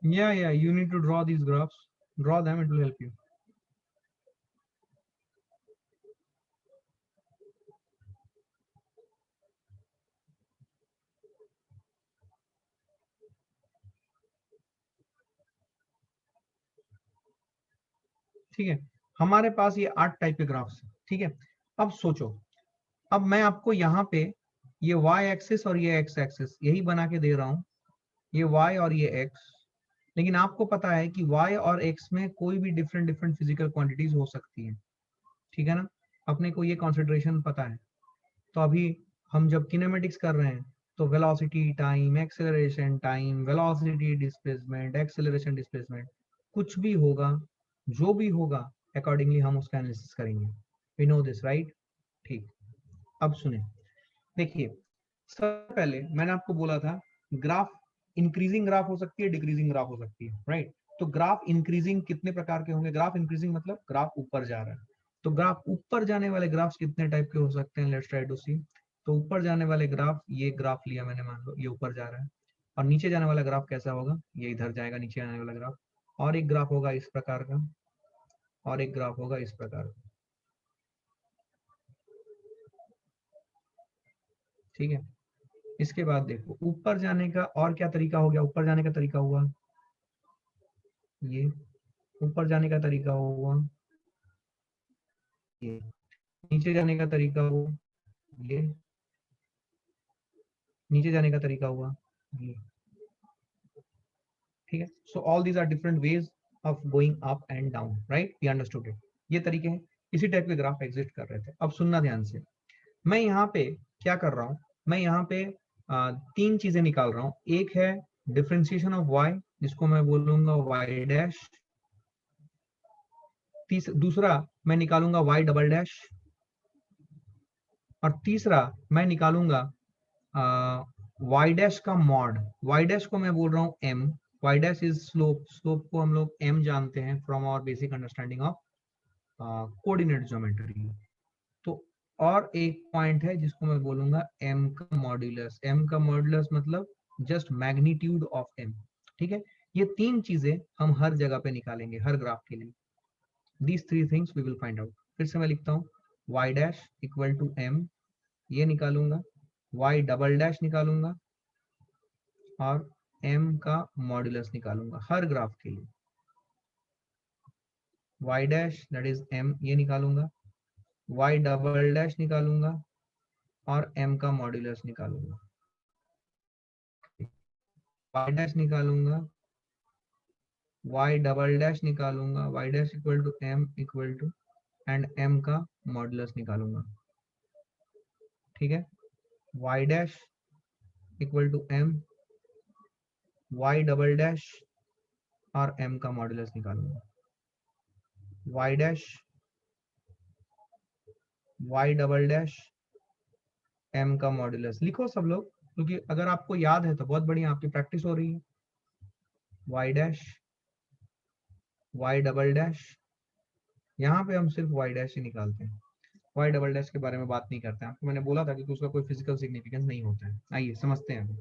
Yeah, you need to draw these graphs. Draw them, it will help you. ठीक है, हमारे पास ये 8 टाइप के ग्राफ्स है। ठीक है, अब सोचो, अब मैं आपको यहाँ पे ये y एक्सिस और ये x एक्सिस यही बना के दे रहा हूँ, ये y और ये x, लेकिन आपको पता है कि y और x में कोई भी डिफरेंट डिफरेंट फिजिकल क्वांटिटीज हो सकती है। ठीक है ना, अपने को ये कॉन्सेंट्रेशन पता है। तो अभी हम जब किनेमेटिक्स कर रहे हैं तो velocity time acceleration time, velocity displacement acceleration displacement, कुछ भी होगा, जो भी होगा अकॉर्डिंगली हम उसका एनालिसिस करेंगे। We know this right. ठीक, अब सुने, देखिए सबसे पहले मैंने आपको बोला था ग्राफ, इंक्रीजिंग ग्राफ हो सकती है, डिक्रीजिंग ग्राफ हो सकती है, राइट। तो ग्राफ इंक्रीजिंग कितने प्रकार के होंगे? ग्राफ इंक्रीजिंग मतलब ग्राफ ऊपर जा रहा है। तो ग्राफ ऊपर जाने वाले ग्राफ्स कितने टाइप के हो सकते हैं? लेट्स ट्राई टू सी। तो ऊपर जाने वाले ग्राफ, ये ग्राफ लिया मैंने, मान लो ये ऊपर जा रहा है। और नीचे जाने वाला ग्राफ कैसा होगा? ये इधर जाएगा नीचे आने वाला ग्राफ। और एक ग्राफ होगा इस प्रकार का, और एक ग्राफ होगा इस प्रकार का। ठीक है, इसके बाद देखो ऊपर जाने का और क्या तरीका हो गया? ऊपर जाने का तरीका हुआ ये, ऊपर जाने का तरीका हुआ ये, नीचे जाने का तरीका हुआ ये, नीचे जाने का तरीका हुआ ये। ठीक है, so all these are different ways of going up and down, right, we understood it. ये तरीके हैं, इसी टाइप के ग्राफ एग्जिस्ट कर रहे थे। अब सुनना ध्यान से, मैं यहाँ पे क्या कर रहा हूँ, मैं यहाँ पे तीन चीजें निकाल रहा हूँ। एक है डिफरेंशिएशन ऑफ y, जिसको मैं बोलूंगा y डैश। दूसरा मैं निकालूंगा y डबल डैश। और तीसरा मैं निकालूंगा y डैश का मॉड। y डैश को मैं बोल रहा हूँ m, y dash is slope, slope को हम लोग m जानते हैं from our basic understanding of coordinate geometry. तो और एक पॉइंट है जिसको मैं बोलूंगा m का मॉड्यूलस। m का मॉड्यूलस मतलब जस्ट मैग्नीट्यूड ऑफ m। ठीक है, ये तीन चीजें हम हर जगह पे निकालेंगे हर ग्राफ के लिए। These three things we will find out। फिर से मैं लिखता हूँ y dash equal to m, ये निकालूंगा, y डबल डैश निकालूंगा, और m का मॉड्यूलस निकालूंगा हर ग्राफ के लिए। y dash that is m, ये निकालूंगा, y डबल डैश निकालूंगा, और m का मॉड्यूलस निकालूंगा। y डैश निकालूंगा, y डबल डैश निकालूंगा, y dash equal to m equal to and m का मॉड्यूलस निकालूंगा। ठीक है, y dash equal to m, y double dash और m का मॉड्यूलस निकालूंगा। y dash, y double dash, m का मॉड्यूलस। लिखो सब लोग, क्योंकि अगर आपको याद है तो बहुत बढ़िया, आपकी प्रैक्टिस हो रही है। y dash, y double dash, यहाँ पे हम सिर्फ y डैश ही निकालते हैं, y डबल डैश के बारे में बात नहीं करते हैं। आपको मैंने बोला था कि उसका कोई फिजिकल सिग्निफिकेंस नहीं होता है। आइए समझते हैं।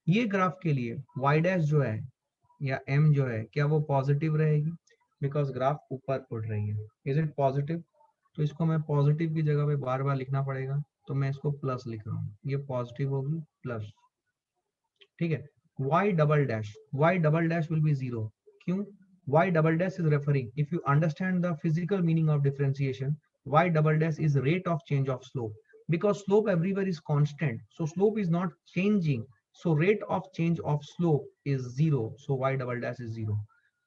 ये ग्राफ के लिए y डैश जो है या m जो है, क्या वो पॉजिटिव रहेगी? बिकॉज ग्राफ ऊपर उठ रही है। Is it positive? तो इसको मैं पॉजिटिव की जगह पे बार बार लिखना पड़ेगा, तो मैं इसको प्लस लिख रहा हूँ, ये पॉजिटिव होगी प्लस। ठीक है, y double dash, y double dash will be zero. क्यों? y double dash is referring, if you understand the physical meaning of differentiation, y double dash is rate of change of slope, because slope everywhere is constant, so slope is not changing, so rate of change of slope is zero, so y double dash is zero।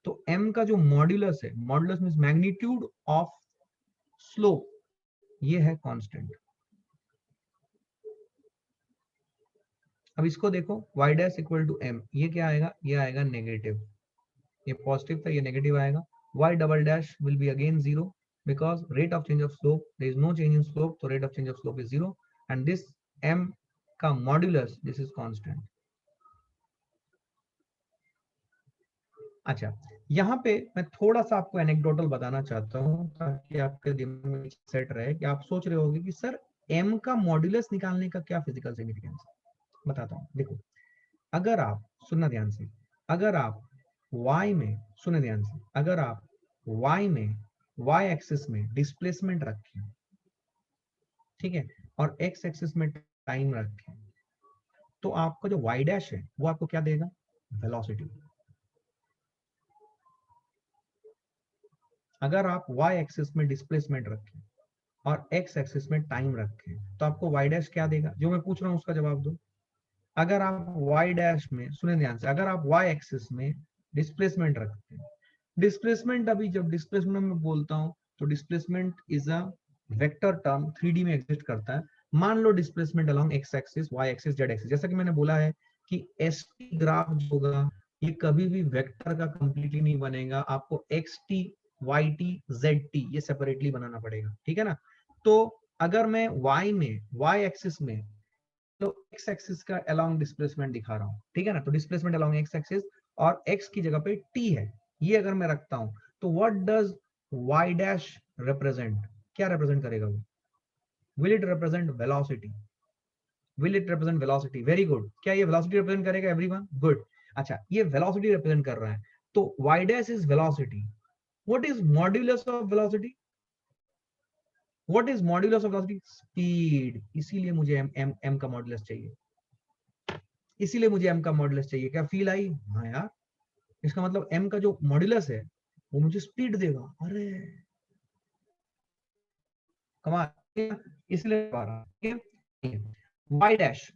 तो m का जो modulus है, modulus means magnitude of slope, ये है constant. अब इसको देखो, y dash equal to m, ये क्या आएगा? ये आएगा नेगेटिव। ये पॉजिटिव था, ये नेगेटिव आएगा। y double dash will be again zero, because rate of change of slope, there is no change in slope, so rate of change of slope is zero, and this m का modulus, this is constant। अच्छा, यहाँ पे मैं थोड़ा सा आपको anecdotal बताना चाहता हूँ, ताकि आपके दिमाग में सेट रहे कि आप सोच रहे होंगे कि सर m का मॉड्यूलस निकालने का क्या फिजिकल सिग्निफिकेंस है। बताता हूँ, देखो, अगर आप, सुनना ध्यान से, अगर आप y में, सुने ध्यान से, अगर आप y में, y एक्सिस में डिस्प्लेसमेंट रखें, ठीक है, और x एक्सिस में टाइम रखें, तो आपका जो y डैश है वो आपको क्या देगा? वेलोसिटी। अगर आप y एक्सिस में डिस्प्लेसमेंट रखें और x एक्सिस में टाइम रखें तो आपको y डैश क्या देगा? जो मैं पूछ रहा हूँ उसका जवाब दो। अगर आप y डैश में, सुने ध्यान से, अगर आप y एक्सिस में डिस्प्लेसमेंट रखते हैं, डिस्प्लेसमेंट, अभी जब डिस्प्लेसमेंट में बोलता हूं तो displacement is a vector term, 3D में एग्जिस्ट करता है। मान लो displacement along x axis, y axis, z axis, जैसा कि मैंने बोला है कि st ग्राफ जो होगा ये कभी भी वेक्टर का कंप्लीटली नहीं बनेगा, आपको xt, yt, zt ये सेपरेटली बनाना पड़ेगा, ठीक है ना। तो अगर मैं y में, y एक्सिस में तो x एक्सिस का अलोंग डिस्प्लेसमेंट दिखा रहा हूं, ठीक है ना, तो डिस्प्लेसमेंट अलोंग x एक्सिस और x की जगह पे t है, ये अगर मैं रखता हूं तो what does y dash represent? क्या रिप्रेजेंट करेगा वो? Will it represent velocity? Will it represent velocity? Very good. क्या ये वेलोसिटी रिप्रेजेंट करेगा एवरीवन? गुड। अच्छा, ये वेलोसिटी रिप्रेजेंट कर रहा है तो y dash is velocity. What is modulus of velocity? What is modulus of velocity? Speed. इसीलिए मुझे m का मॉड्यूलस चाहिए, इसीलिए मुझे m का मॉड्यूलस चाहिए। क्या फील आई? हाँ यार, इसका मतलब m का जो मॉड्यूलस है वो मुझे स्पीड देगा। अरे कमाल, इसलिए पा रहा, ठीक है। y डैश,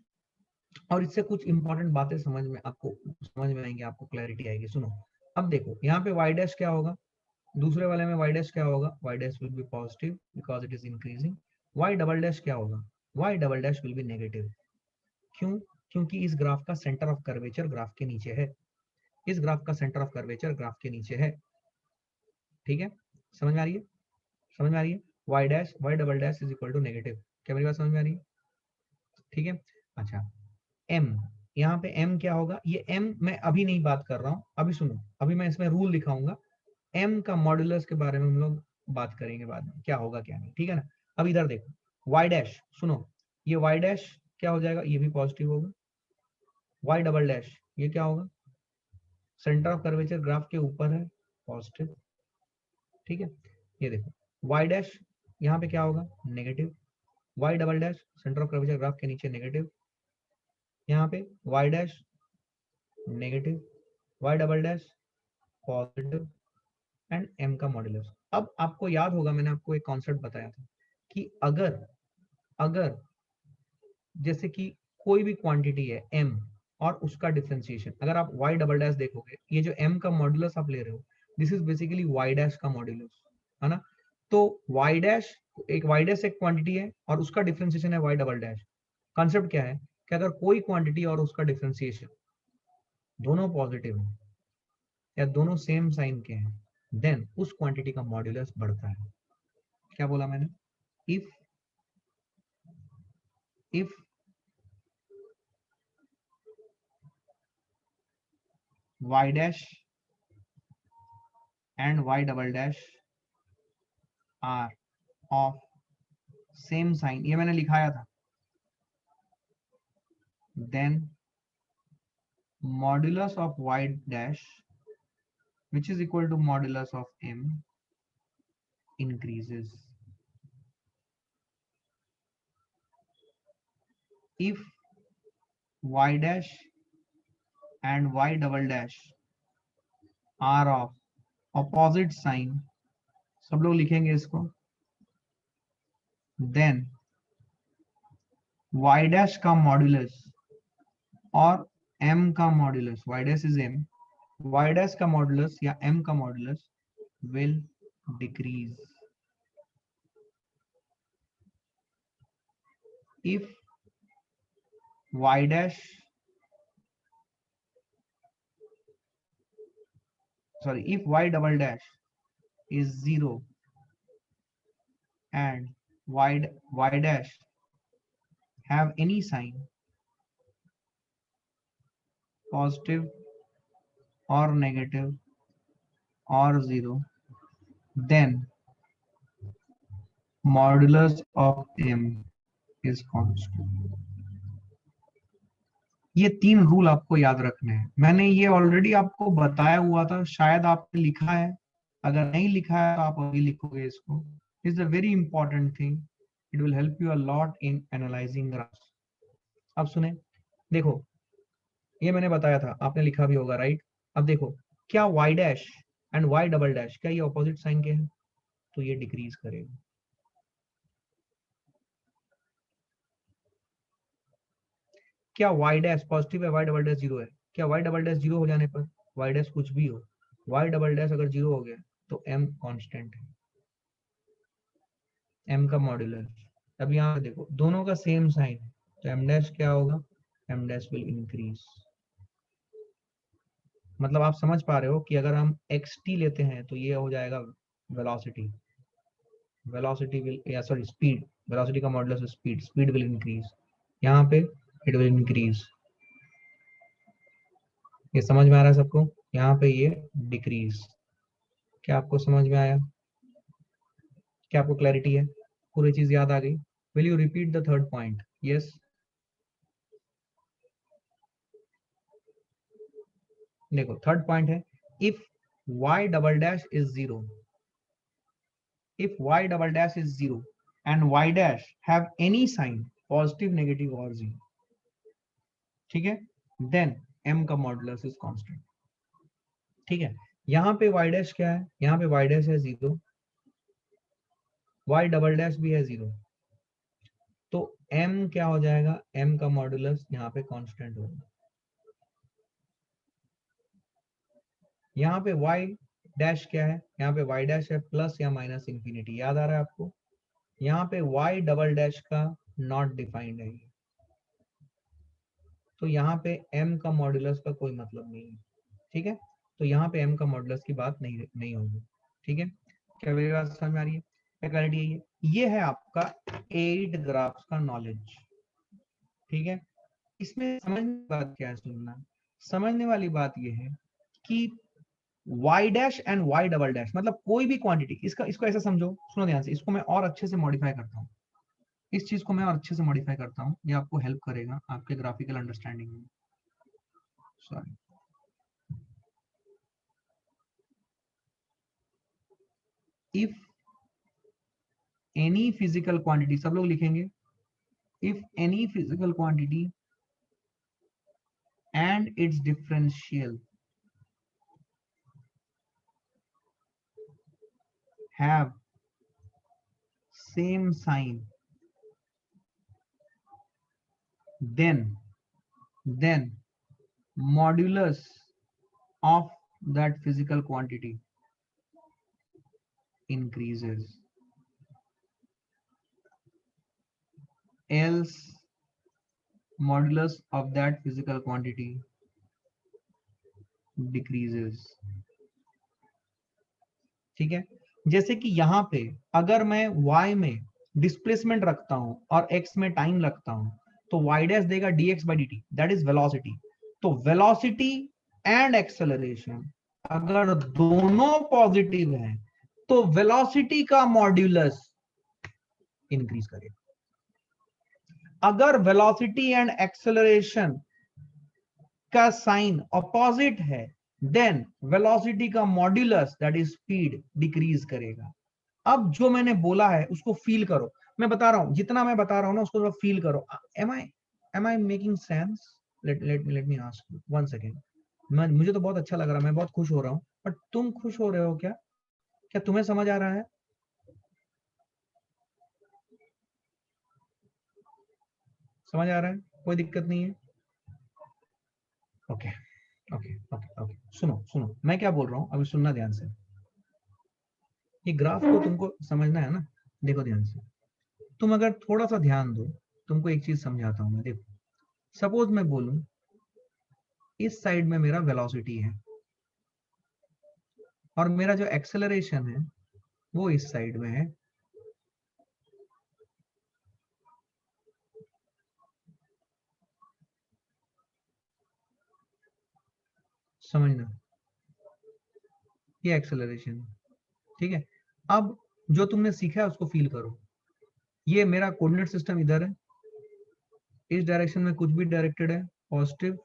और इससे कुछ इंपॉर्टेंट बातें समझ में आएंगी, आपको क्लैरिटी आएगी। सुनो, अब देखो यहाँ पे y डैश क्या होगा, दूसरे वाले में y डैश क्या होगा? y dash will be positive because it is increasing. y double dash क्या होगा? y double dash will be negative. क्यों? क्योंकि इस ग्राफ का सेंटर ऑफ कर्वेचर ग्राफ के नीचे है, इस ग्राफ का सेंटर ऑफ कर्वेचर ग्राफ के नीचे है, ठीक है। समझ में आ रही है? समझ में आ रही है? y dash, y double dash is equal to negative. क्या मेरी बात समझ में आ रही है? ठीक है। अच्छा, m, यहाँ पे m क्या होगा? ये m मैं अभी नहीं बात कर रहा हूँ, अभी सुनो, अभी मैं इसमें रूल दिखाऊंगा। m का मॉड्यूलस के बारे में हम लोग बात करेंगे बाद में, क्या होगा क्या नहीं, ठीक है ना। अब इधर देखो y डैश, सुनो, ये y डैश क्या हो जाएगा? ये भी पॉजिटिव होगा। y डबल डैश ये क्या होगा? सेंटर ऑफ कर्वेचर ग्राफ के ऊपर है, पॉजिटिव, ठीक है। ये देखो y डैश यहाँ पे क्या होगा? Negative. y double dash centre of curvature graph के नीचे नेगेटिव, यहाँ पे y dash negative, y double dash positive and m का मॉड्यूलस। अब आपको याद होगा मैंने आपको एक कॉन्सेप्ट बताया था कि अगर अगर जैसे कि कोई भी क्वांटिटी है m और उसका डिफरेंशिएशन, अगर आप y डबल डैश देखोगे, ये जो m का मॉड्यूलस आप ले रहे हो, this is basically y dash का मॉड्यूलस, है ना। तो y डैश, एक y डैश एक क्वांटिटी है और उसका डिफरेंशिएशन है y डबल डैश। कॉन्सेप्ट क्या है कि अगर कोई क्वांटिटी और उसका डिफरेंशिएशन दोनों पॉजिटिव है या दोनों सेम साइन के हैं, देन उस क्वांटिटी का मॉड्यूलस बढ़ता है। क्या बोला मैंने? If y dash and y double dash are of same sign, ये मैंने लिखाया था, then modulus of y dash which is equal to modulus of m increases. If y dash and y double dash are of opposite sign, सब लोग लिखेंगे इसको, then y dash का modulus और m का modulus, y dash is m, y dash का modulus या m का modulus will decrease. If y dash, sorry, if y double dash is 0 and y dash have any sign, positive or negative or 0, then modulus of m is constant. ये तीन rule आपको याद रखने हैं, मैंने ये ऑलरेडी आपको बताया हुआ था, शायद आपने लिखा है, अगर नहीं लिखा है तो आप अभी लिखोगे इसको। It's a very important thing, it will help you a lot in analysing graphs. अब सुने, देखो ये मैंने बताया था, आपने लिखा भी होगा, राइट। अब देखो, क्या y dash and y double dash, क्या ये ऑपोजिट साइन के हैं, तो ये डिक्रीज करेगा। क्या वाई डैश पॉजिटिव है, वाई डबल डैश जीरो है? क्या वाई डबल डैश जीरो हो जाने पर, वाई डैश कुछ भी हो, वाई डबल डैश अगर जीरो हो गया तो एम कांस्टेंट है, एम का मॉड्यूलस। अब यहाँ पे देखो दोनों का सेम साइन है, तो एम डैश क्या होगा, एम डैश विल इंक्रीज। मतलब आप समझ पा रहे हो कि अगर हम एक्स टी लेते हैं तो ये हो जाएगा वेलोसिटी, वेलोसिटी विल, या सॉरी स्पीड, वेलोसिटी का modulus speed, speed will increase, यहाँ पे इट विल इंक्रीज। ये समझ में आ रहा है सबको? यहाँ पे ये डिक्रीज। क्या आपको समझ में आया? क्या आपको क्लैरिटी है? पूरी चीज याद आ गई? Will you repeat the third point? Yes. देखो थर्ड पॉइंट है, if y double dash is zero, if y double dash is zero and y dash have any sign positive, negative or zero, ठीक है, then m का modulus is constant. ठीक है, यहाँ पे y dash क्या है, यहाँ पे y डैश है जीरो, y डबल डैश भी है जीरो, तो m क्या हो जाएगा, m का मॉडुलस यहाँ पे कांस्टेंट होगा। यहाँ पे y डैश क्या है, यहाँ पे y डैश है प्लस या माइनस इंफिनिटी, याद आ रहा है आपको? यहाँ पे y डबल डैश का नॉट डिफाइंड है, तो यहाँ पे m का मॉडुलस का कोई मतलब नहीं है। ठीक है, तो यहाँ पे m का मॉडुलस की बात नहीं होगी। ठीक है, क्या मेरी बात समझ में आ रही है? क्या क्लैरिटी है? ये है आपका 8 ग्राफ्स का नॉलेज। ठीक है, इसमें समझने वाली बात क्या है, सुनना, समझने वाली बात ये है कि y dash and y double dash मतलब कोई भी क्वांटिटी, इसको ऐसा समझो, सुनो ध्यान से, इसको मैं और अच्छे से मॉडिफाई करता हूँ, इस चीज को मैं और अच्छे से मॉडिफाई करता हूँ, ये आपको हेल्प करेगा आपके ग्राफिकल अंडरस्टैंडिंग में। Sorry, if any physical quantity, सब लोग लिखेंगे, if any physical quantity and its differential have same sign, then modulus of that physical quantity increases, else modulus of that physical quantity decreases। ठीक है, जैसे कि यहाँ पे अगर मैं y में डिस्प्लेसमेंट रखता हूं और x में टाइम लगता हूं, तो y डैश देगा dx by dt, that is velocity. तो वेलोसिटी एंड एक्सेलरेशन अगर दोनों पॉजिटिव हैं तो वेलोसिटी का मॉड्यूलस इंक्रीज करेगा। अगर वेलोसिटी एंड एक्सेलरेशन का साइन अपोजिट है, देन वेलोसिटी का modulus that is speed decrease करेगा। अब जो मैंने बोला है उसको फील करो, मैं बता रहा हूं, जितना मैं बता रहा हूं ना उसको थोड़ा फील करो। Am I making sense? Let me ask you one second. मुझे तो बहुत अच्छा लग रहा है, मैं बहुत खुश हो रहा हूँ, बट तुम खुश हो रहे हो क्या? क्या तुम्हें समझ आ रहा है? समझ आ रहा है? कोई दिक्कत नहीं है? ओके ओके ओके ओके, सुनो सुनो मैं क्या बोल रहा हूँ, अभी सुनना ध्यान से। ये ग्राफ को तुमको समझना है ना, देखो ध्यान से, तुम अगर थोड़ा सा ध्यान दो, तुमको एक चीज समझाता हूं मैं। देखो, सपोज मैं बोलूं इस साइड में मेरा वेलोसिटी है और मेरा जो एक्सेलरेशन है वो इस साइड में है। समझना, ये एक्सेलरेशन है। ठीक है, अब जो तुमने सीखा है उसको फील करो। ये मेरा कोऑर्डिनेट सिस्टम इधर है, इस डायरेक्शन में कुछ भी डायरेक्टेड है पॉजिटिव,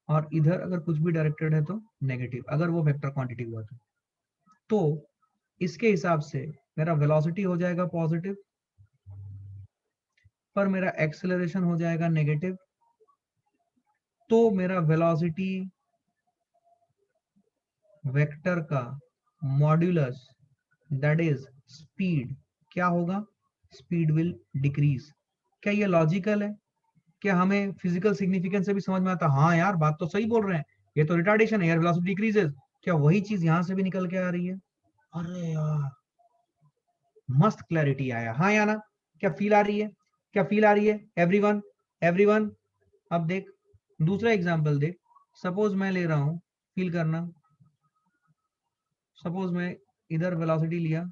और इधर अगर कुछ भी डायरेक्टेड है तो नेगेटिव, अगर वो वेक्टर क्वांटिटी हुआ तो इसके हिसाब से मेरा वेलोसिटी हो जाएगा पॉजिटिव, पर मेरा एक्सेलरेशन हो जाएगा नेगेटिव, तो मेरा वेलोसिटी वेक्टर का मॉड्यूलस दैट इज स्पीड, क्या होगा? Speed will decrease. क्या ये लॉजिकल है? क्या हमें फिजिकल सिग्निफिकेंस से भी समझ में आता? हाँ यार, बात तो सही बोल रहे हैं, ये तो रिटार्डेशन है, एयर वेलोसिटी डिक्रीजेस। क्या वही चीज यहां से भी निकल के आ रही है? अरे यार, मस्त क्लैरिटी आया। हाँ या ना? क्या फील आ रही है? क्या फील आ रही है एवरीवन? एवरीवन, अब देख दूसरा एग्जांपल देख। सपोज मैं ले रहा हूं, फील करना, सपोज मैं इधर वेलोसिटी लिया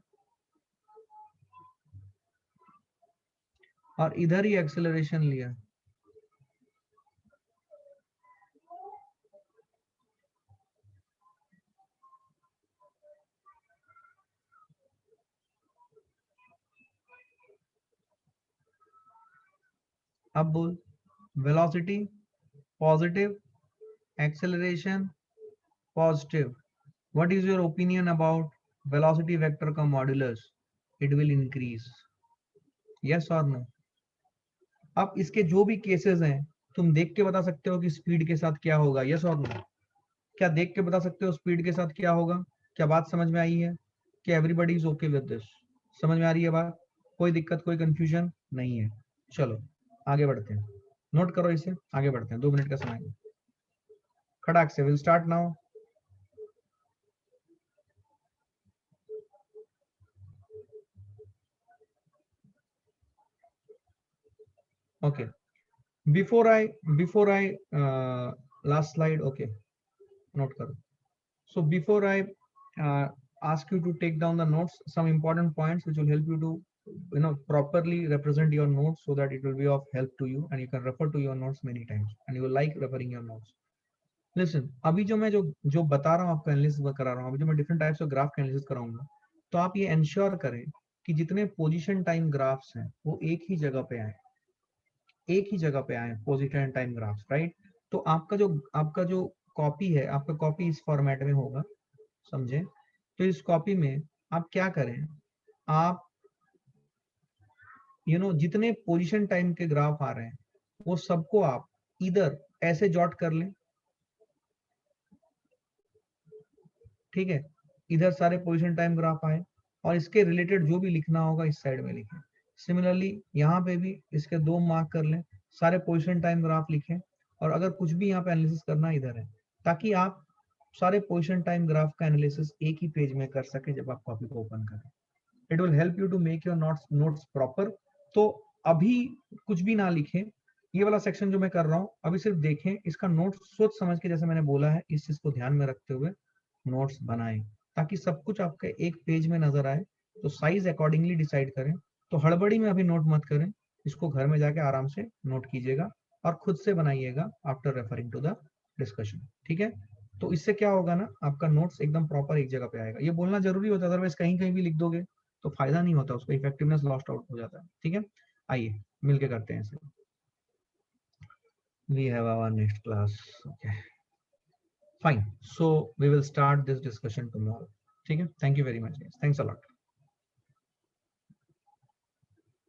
और इधर ही एक्सेलरेशन लिया। अब बोल, velocity positive, acceleration positive, what is your opinion about velocity vector का modulus? It will increase, yes और नो? अब इसके जो भी केसेस हैं, तुम देख के बता सकते हो कि स्पीड के साथ क्या होगा, यस और नो? क्या देख के बता सकते हो स्पीड के साथ क्या होगा? क्या बात समझ में आई है? क्या everybody is okay with this? समझ में आ रही है बात? कोई दिक्कत, कोई कंफ्यूजन नहीं है? चलो आगे बढ़ते हैं, नोट करो इसे, आगे बढ़ते हैं, 2 मिनट का समय है। खड़ाक से will start now. Okay, before I last slide, okay, note karo. So before I ask you to take down the notes, some important points which will help you to properly represent your notes so that it will be of help to you and you can refer to your notes many times and you will like referring your notes. Listen, अभी जो मैं जो बता रहा हूँ आपको, analysis करा रहा हूँ, अभी जो मैं डिफरेंट टाइप्स ऑफ ग्राफ का एनालिसिस कराऊंगा, तो आप ये इंश्योर करें कि जितने पोजीशन टाइम ग्राफ्स हैं वो एक ही जगह पे आए, एक ही जगह पे आए, पोजीशन टाइम ग्राफ्स, राइट? तो आपका जो कॉपी है, आपका कॉपी इस फॉर्मेट में होगा, समझे? तो इस कॉपी में आप क्या करें, आप जितने पोजीशन टाइम के ग्राफ आ रहे हैं वो सबको आप इधर ऐसे जॉट कर लें, ठीक है? इधर सारे पोजीशन टाइम ग्राफ आए और इसके रिलेटेड जो भी लिखना होगा इस साइड में लिखें। सिमिलरली यहाँ पे भी इसके 2 मार्क कर लें, सारे पोजीशन टाइम ग्राफ लिखें और अगर कुछ भी यहाँ पे एनालिसिस करना इधर है, ताकि आप सारे पोजीशन टाइम ग्राफ का एनालिसिस एक ही पेज में कर सके जब आप कॉपी को ओपन करें। It will help you to make your notes proper. तो अभी कुछ भी ना लिखें, ये वाला सेक्शन जो मैं कर रहा हूँ अभी सिर्फ देखें, इसका नोट सोच समझ के, जैसे मैंने बोला है, इस चीज को ध्यान में रखते हुए नोट्स बनाएं ताकि सब कुछ आपके एक पेज में नजर आए। तो साइज अकॉर्डिंगली डिसाइड करें। तो हड़बड़ी में अभी नोट मत करें, इसको घर में जाके आराम से नोट कीजिएगा और खुद से बनाइएगा after referring to the discussion, ठीक है? तो इससे क्या होगा ना, आपका नोट्स एकदम प्रॉपर एक जगह पे आएगा। ये बोलना जरूरी होता है, अदरवाइज कहीं कहीं भी लिख दोगे तो फायदा नहीं होता, उसका इफेक्टिवनेस लॉस्ट आउट हो जाता है, ठीक है? आइए मिलके करते हैं इसे। We have our next class, okay, fine, so we will start this discussion tomorrow, ठीक है? Thank you very much guys, thanks a lot.